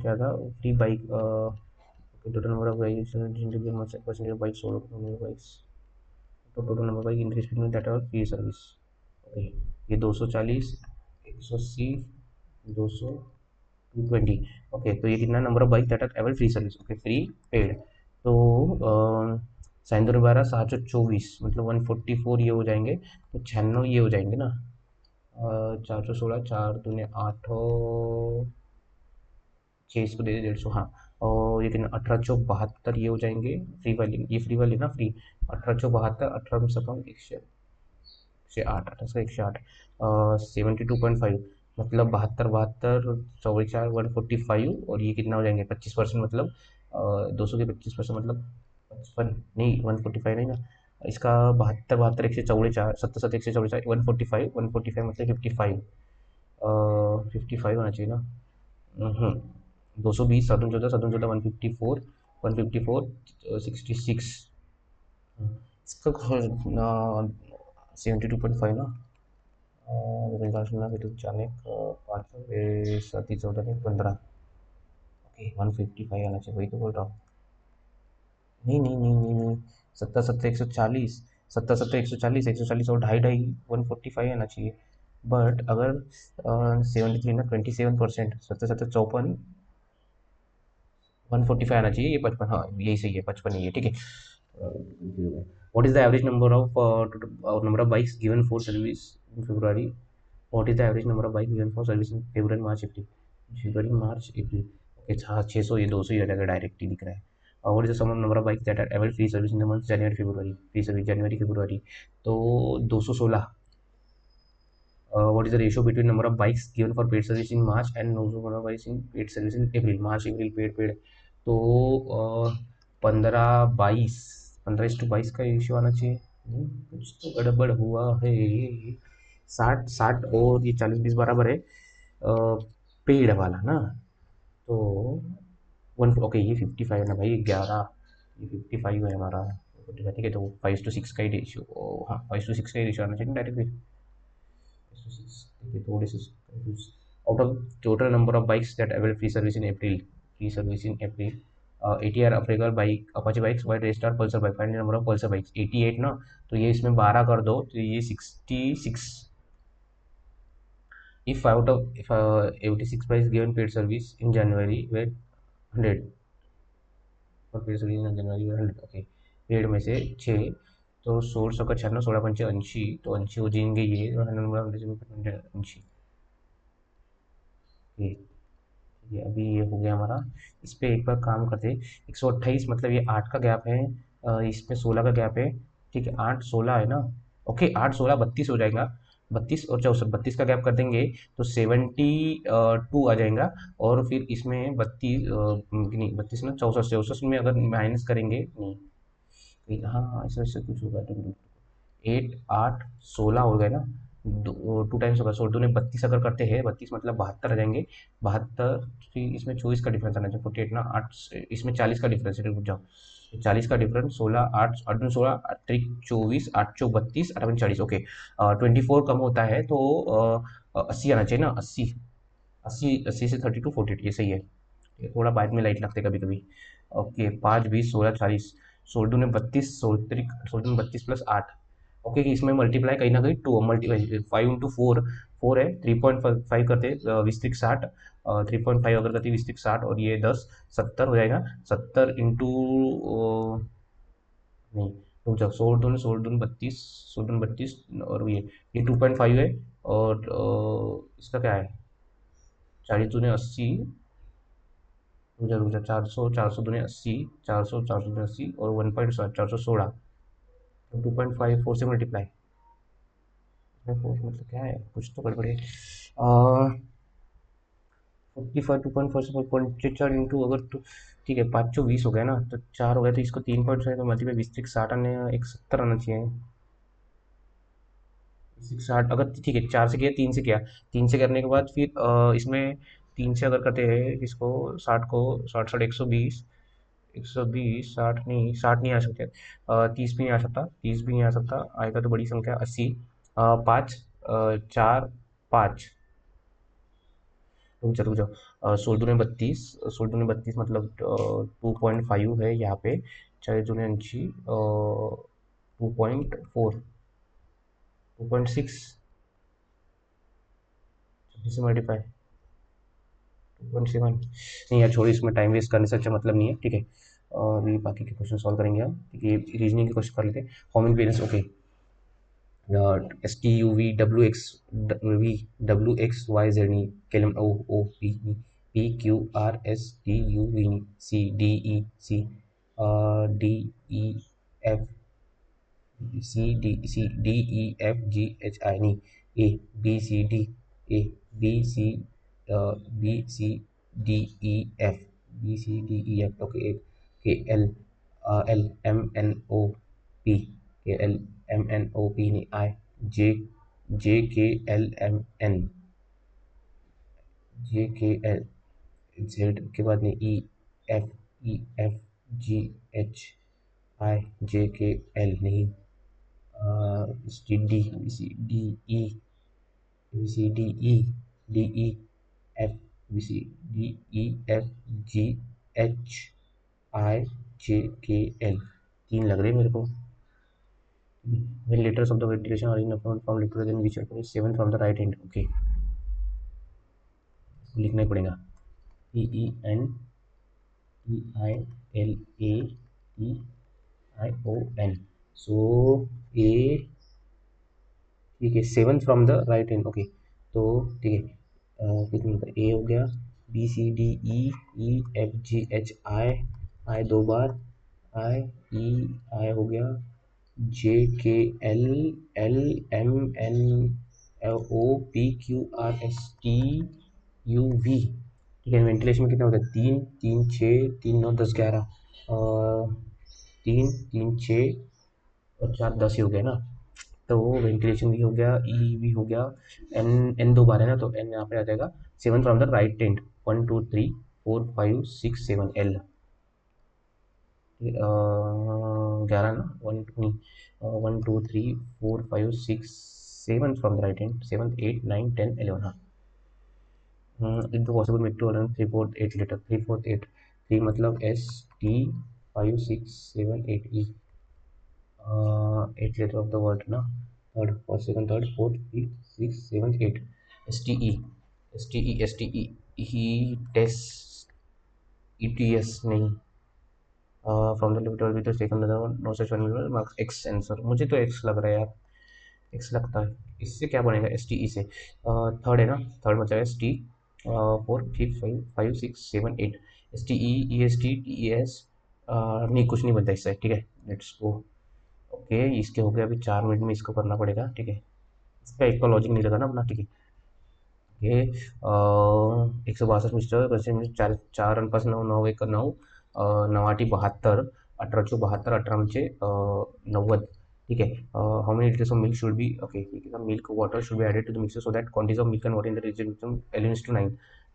क्या था, free bike, total number of bike percentage of bike sold, bikes, तो total number bike increase between that और फ्री सर्विस। ओके ये 240 180 200 220, ओके तो ये कितना number of bike that are avail free service, okay free paid. तो sign 2 12 724 मतलब 144 ये हो जाएंगे, तो 96 ये हो जाएंगे ना। 416 4 दूने 8, 6 इसको दे 150, हाँ और ये कितना 1872 ये हो जाएंगे, फ्री वाली ये फ्री वाली ना फ्री, 1872 18 से कम 108 18 108, 72.5 मतलब 72 74 145 और ये कितना हो जाएंगे 25% मतलब 200 के 25% मतलब 55 नहीं 145 नहीं ना, इसका 72 72 144 77 144 145 145 मतलब 55, 55 होना चाहिए ना। 220, 714, 714, 154, 154, 66, इसका 72.5 ना, जाने का 5 7 14 15, ओके 155 आना चाहिए, वही तो बोल रहा हूँ। नहीं नहीं नहीं नहीं नहीं, 70 70 140, 70 70 140, 140 और ढाई ढाई, 145 आना चाहिए। बट अगर 73 ना, 27%, 70 70 54, 145 आना चाहिए, ये 55, हाँ यही सही है, 55 ही है, ठीक है। What is the average number of bikes given for service in February? What is the average number of bike given for service in February March April? February March April, okay, हाँ 600, ये 200 ही आ जाएगा, डायरेक्ट ही दिख रहा है। What is the sum number of bike that are ever free service in the month January February, free service January February, तो 216। What is the ratio between number of bikes given for paid service in March and number of bikes in paid service in April? March April paid, तो 15 22, 15:22 का ratio आना चाहिए। कुछ तो गड़बड़ हुआ है। 60 60 और ये 40 20 बराबर है पेड वाला ना, तो वन, ओके ये 55 है ना भाई, 11, ये 55 है हमारा, ठीक है, तो 5:6 का ही रेशियो, हाँ 5:6 का ही रेशियो आना चाहिए डायरेक्टली। Okay, थोड़ी सी confused. Out of total number of bikes that availed free service in April, 80 are Africa bike, Apache bikes, while rest are Pulsar bike. Find the number of Pulsar bikes. 88 ना, तो ये इसमें 12 कर दो, तो ये 66। If 86 bikes given paid service in January were 100 for paid service in January were 100, okay, paid में से 6, तो 16 का 96, 16 पंचे 80, तो 80 हो जाएंगे ये, 80। ये अभी ये हो गया हमारा। इस पे एक बार काम करते, 128 मतलब ये 8 का गैप है, इसमें 16 का गैप है, ठीक है, 8 16 है ना, ओके 8 16 32 हो जाएगा, 32 और 64, 32 का गैप कर देंगे तो 72 आ जाएगा। और फिर इसमें 32 नहीं 32 ना, 64 64 में अगर माइनस करेंगे, नहीं हाँ हाँ, ऐसा ऐसा कुछ होगा, 8 8 16 हो गए ना, 2 टाइम्स होगा, 16 दूनी 32 अगर करते हैं, 32 मतलब 72 आ जाएंगे, 72, फिर इसमें 24 का डिफरेंस आना चाहिए, 48 ना, 8 इसमें 40 का डिफरेंस है, रुक जाओ, 40 का डिफरेंस, 16 8 8 दूनी 16, 8 त्रिक 24, 8 चौक 32, 8 पंच 40, ओके, 24 कम होता है तो 80 आना चाहिए ना, 80, 80 80 से 32 48, ये सही है। ये थोड़ा बाद में लाइट लगते कभी कभी, ओके 5 20 16 40, 16 दूनी 32, 16 32 प्लस 8, ओके कि इसमें मल्टीप्लाई कहीं ना कहीं टू मल्टीप्लाई 5 इंटू 4, 4 है, 3.5 करते, 20 60, 3.5 अगर करते 20 60, और ये 10 70 हो जाएगा, 70 इंटू, नहीं रुक जाओ, 16 दूनी 32, और ये 2.5 है, और इसका क्या है, 40 दूनी 80, रुक जा 400 400 दूनी 80, 400 400 दूनी 80, और 1.416, तो 2.54 से मल्टीप्लाई, इसमें फोर्स मतलब क्या है, कुछ तो गड़बड़ है। 45 2.4 से 4.4 इंटू अगर तो, ठीक है 5 20 हो गया ना, तो 4 हो गया, तो इसको 3.5, तो मतलब 20 60 आने, 170 आना चाहिए, 60 अगर, ठीक है 4 से किया, 3 से किया, 3 से करने के बाद फिर इसमें 3 से अगर करते हैं इसको, 60 को, 60 60 120, 120 60 नहीं, 60 नहीं आ सकते, 30 भी नहीं आ सकता, 30 भी नहीं आ सकता, आएगा तो बड़ी संख्या 80, 5 4 5, रुक जाओ, 16 दूनी 32, 16 दूनी 32 मतलब 2.5 है यहाँ पे, 4 दूनी 80, 2.4, 2.6, से मल्टीप्लाई 2.7, नहीं यार छोड़ी, इसमें टाइम वेस्ट करने से अच्छा मतलब नहीं है, ठीक है। और ये बाकी के क्वेश्चन सॉल्व करेंगे हम, ठीक है, ये रीजनिंग के क्वेश्चन कर लेते हैं। How many parents, okay, STUV WX KLM OOP PQRSTUV CDEC DEFGHI नहीं, ABCD, ओके, KLMNOP नहीं, जे JKLMN, JKL जेड के बाद नहीं, F E F G H I J K L नहीं, D D C D E C D E D E F B C D E F G H I J K L, तीन लग रहे हैं मेरे को। when letters of the ventilation are in a form liquid then which are seven from the right hand, okay, लिखना ही पड़ेगा, E E N T I L A T I O N, so A, ठीक है, seven from the right hand, okay, तो ठीक है, कितने का ए हो गया, B C D E E F G H I, I दो बार, आई ई आई हो गया, J K L L M N O P Q R S T U V, ठीक है। वेंटिलेशन में कितना होता है, तीन तीन छः तीन नौ दस ग्यारह, तीन तीन छः और चार दस ही हो गया ना, तो वेंटिलेशन भी हो गया, ई भी हो गया, एन एन दो बार है ना, तो एन यहाँ पे आ जाएगा seven from the right tent, one two three four five six seven, L 11 ना, one two, 1 2 3 4 5 6 7 from the right hand, 7 8 9 10 11, हाँ, into possible make to around 3 4 8 litre, 3 4 8, 3 मतलब S T 5 6 7 8 E, 8 litre of the world ना, third first second third fourth fifth six seven eight, S T E S T E S T E test E T S नहीं, from the limit with second no such one marks X answer, मुझे तो x लग रहा है यार, x लगता है, इससे क्या बनेगा एस टी ई से, थर्ड है ना, थर्ड मतलब S T 4 5 5 6 7 8, S T E S T T E S, नहीं कुछ नहीं बनता इससे, ठीक है, लेट्स गो, ओके, इसके हो गया, अभी 4 मिनट में इसको करना पड़ेगा, ठीक है, इसका एक का लॉजिक नहीं लगा ना अपना, ठीक है, ये 162 मिस्टर पश्चिम, चार चार रन पास नऊ नऊ एक नऊ, नऊ आठी 72, 18 72, 18 90, ठीक है, how many litres of milk should be, okay, milk water should be added to the mixture so that quantity of milk and water in the reason 11:9,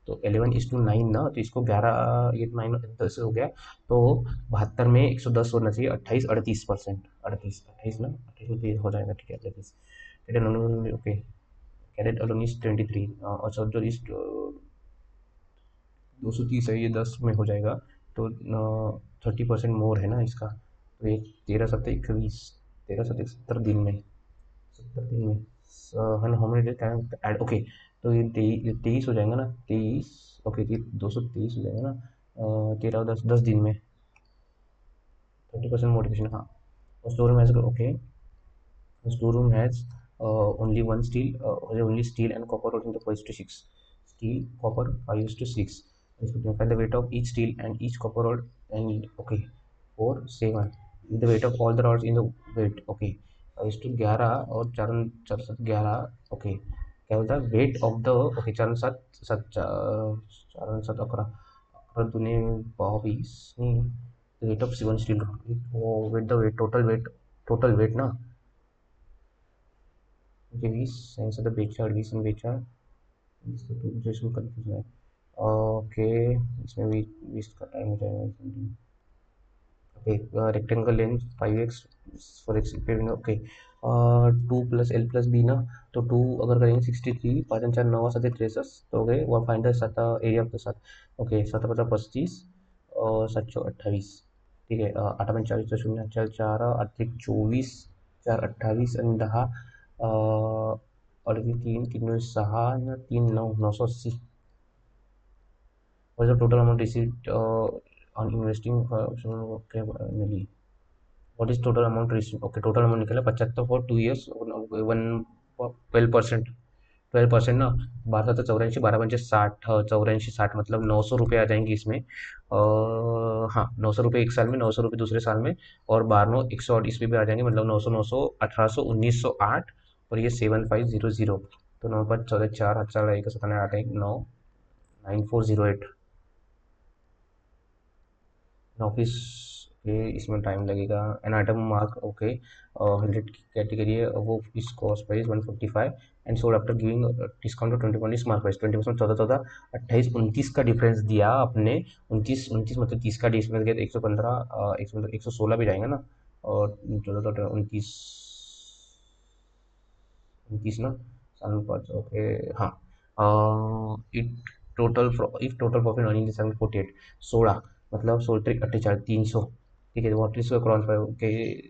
तो 11:9 ना, तो इसको 11 ये 9 10 हो गया, तो 72 में 110 होना चाहिए, 28 38%, 38 28 ना, 28 हो जाएगा, ठीक है, 38, ओके, कैरेट अलोन इज 23, अच्छा जो इस 230 है, ये 10 में हो जाएगा, तो 30% मोर है ना इसका, तो ये 13 सत्तर 21, 13 सत्तर 70 दिन में, 70 दिन में, है ना, हमारे ऐड, ओके, तो ये 23 हो जाएगा ना, 23, ओके, ये 223 हो जाएगा ना, 13 10 दिन में, 30% मोटिवेशन, हाँ, स्टोर में ऐसे, okay, storeroom has only one steel, only steel and copper rod in the 5:6. Steel, copper 5:6. Find the weight of each steel and each copper rod and okay 4 7. The weight of all the rods in the weight, okay, 5:11 और चार चार 7 11, okay, क्या होता है weight of the, okay, चार 7 7 चार 7 11 11 दूने 22 नहीं, वेट ऑफ वन स्टील, वो weight the weight total weight ना, Davies, साइंस ऑफ द बेचा डिवीजन बेचा, इसका तो जैसे कंफ्यूज है, ओके, इसमें भी 20 का टाइम हो जाएगा, okay, rectangle length 5x for x, okay, 2 plus L plus B ना, तो 2 अगर करेंगे 63, 5 4 9 7 63, तो हो गए, वह फाइंड द सता एरिया ऑफ द सात, ओके, 7 5 35 और 728, ठीक है, 8 45 0 4 4 8 24 4 28 आणि 10 अडवी 3 3 6 3 9 980, what is the total amount received on investing okay, milli, what is total amount received, okay, total amount निकला 75 for 2 years 12%, 12% ना, 12 तो 84 12 पंचे 60, 84 60 मतलब 900 रुपये आ जाएंगे इसमें, हाँ 900 रुपये एक साल में, 900 रुपये दूसरे साल में, और 12 108 इसमें भी आ जाएंगे, मतलब 900 900 1800 1908, और ये 7500, तो 9 5 14 4 8 4 1 7 8 1 9 9408, ऑफिस ओके, इसमें टाइम लगेगा। एन आइटम मार्क, ओके, 100 की कैटेगरी है, वो इस cost price 145 and sold after giving discount of 20% smart price 20%, 14 14 28 29 का डिफरेंस दिया आपने। 29 29 मतलब 30 का डिफरेंस दिया तो 115, 116 भी जाएगा ना, और 14 14 29 29 ना, 7 5, ओके, हाँ। It total if total profit earning 748, 16 मतलब 16 तरीक 48 300, ठीक है, 48 का क्रॉस फाइव के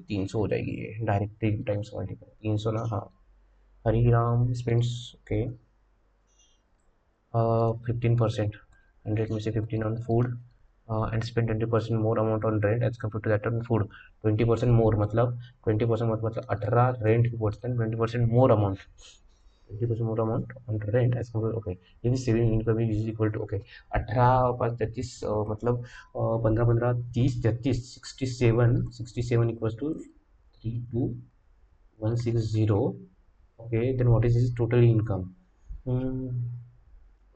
300 हो जाएगी ये डायरेक्ट 3 टाइम्स मल्टीपल 300 ना, हाँ। हरीराम स्पेंड्स, ओके, 15%, 100 में से 15 on food and spend 20% more amount on rent as compare to that on food. 20% more मतलब 20% मतलब 18 रेंट की पड़ते हैं, 20% more amount, 20% more amount on rent as compare, okay. ये भी saving income is equal to, okay, 18 5 33, मतलब 15 15 30 33 67 equals to 32160, okay. Then what is his total income?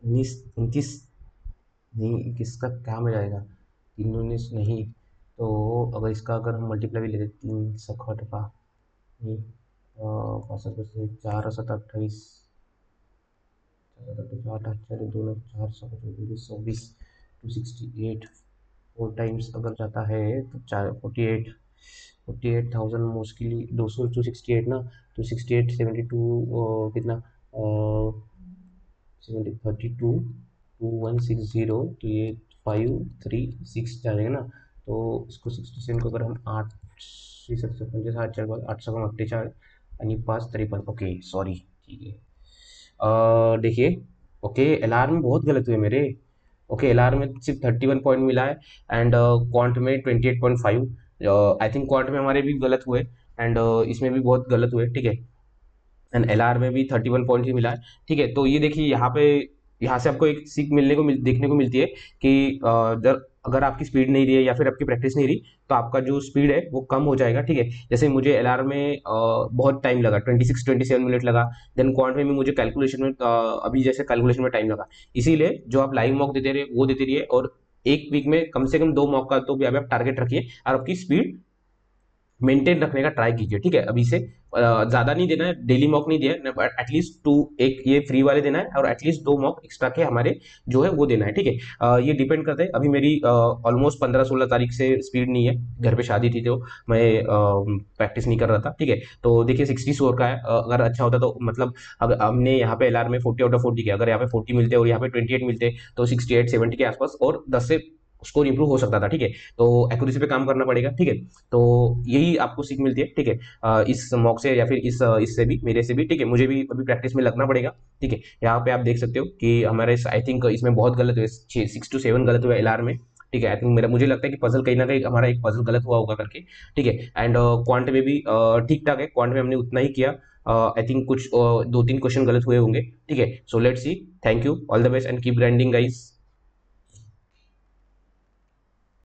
29 नहीं, किसका क्या में जाएगा? 3 19 नहीं, तो अगर इसका अगर हम मल्टीप्लाई भी लेते 361 का, नहीं, 4 7 28, 4 8 4 2 4 24 268, 4 टाइम्स अगर जाता है तो 48,000 मोस्टली 200 268 ना, 268 72 कितना, 3160, तो ये 536 जाएगा ना। तो इसको 67 को अगर हम 8 50 8 4 800 का 48 आणि 5 53, ओके सॉरी, ठीक है। देखिए, ओके, एलआर में बहुत गलत हुए मेरे। ओके, एलआर में सिर्फ 31 पॉइंट मिला है एंड क्वांट में 28.5। आई थिंक क्वांट में हमारे भी गलत हुए एंड इसमें भी बहुत गलत हुए, ठीक है। एंड एलआर में भी 31 पॉइंट ही मिला है, ठीक है। तो ये देखिए यहाँ पे, यहाँ से आपको एक सीख देखने को मिलती है कि अगर आपकी स्पीड नहीं रही है या फिर आपकी प्रैक्टिस नहीं रही, तो आपका जो स्पीड है वो कम हो जाएगा, ठीक है। जैसे मुझे एलआर में बहुत टाइम लगा, 26 27 मिनट लगा। देन क्वांट में भी मुझे कैलकुलेशन में अभी जैसे कैलकुलेशन में टाइम लगा। इसीलिए जो आप लाइव मॉक देते रहे वो देते रहिए, और एक वीक में कम से कम 2 मॉक का तो भी आप टारगेट रखिए, और आपकी स्पीड मेंटेन रखने का ट्राई कीजिए, ठीक है। अभी से ज्यादा नहीं देना है, डेली मॉक नहीं देना है, एटलीस्ट 2, एक ये फ्री वाले देना है और एटलीस्ट 2 मॉक एक्स्ट्रा के हमारे जो है वो देना है, ठीक है। ये डिपेंड करता है, अभी मेरी ऑलमोस्ट 15 16 तारीख से स्पीड नहीं है, घर पे शादी थी तो मैं प्रैक्टिस नहीं कर रहा था, ठीक है। तो देखिए 60 स्कोर का है, अगर अच्छा होता तो मतलब, अगर हमने यहाँ पे एलआर में 40/40 किया, अगर यहाँ पे 40 मिलते और यहाँ पे 28 मिलते तो 68 70 के आसपास और 10 से स्कोर इंप्रूव हो सकता था, ठीक है। तो एक्यूरेसी पे काम करना पड़ेगा, ठीक है। तो यही आपको सीख मिलती है, ठीक है, इस मॉक से या फिर इससे भी, मेरे से भी, ठीक है। मुझे भी अभी प्रैक्टिस में लगना पड़ेगा, ठीक है। यहाँ पे आप देख सकते हो कि हमारे आई थिंक इसमें बहुत गलत हुए, 6 to 7 गलत हुए एलआर में, ठीक है। आई थिंक मेरा, मुझे लगता है कि पजल कहीं ना कहीं हमारा एक पजल गलत हुआ होगा करके, ठीक है। एंड क्वांट में भी ठीक ठाक है, क्वांट में हमने उतना ही किया। आई थिंक कुछ 2 3 क्वेश्चन गलत हुए होंगे, ठीक है। So let's see, thank you, all the best and keep grinding guys.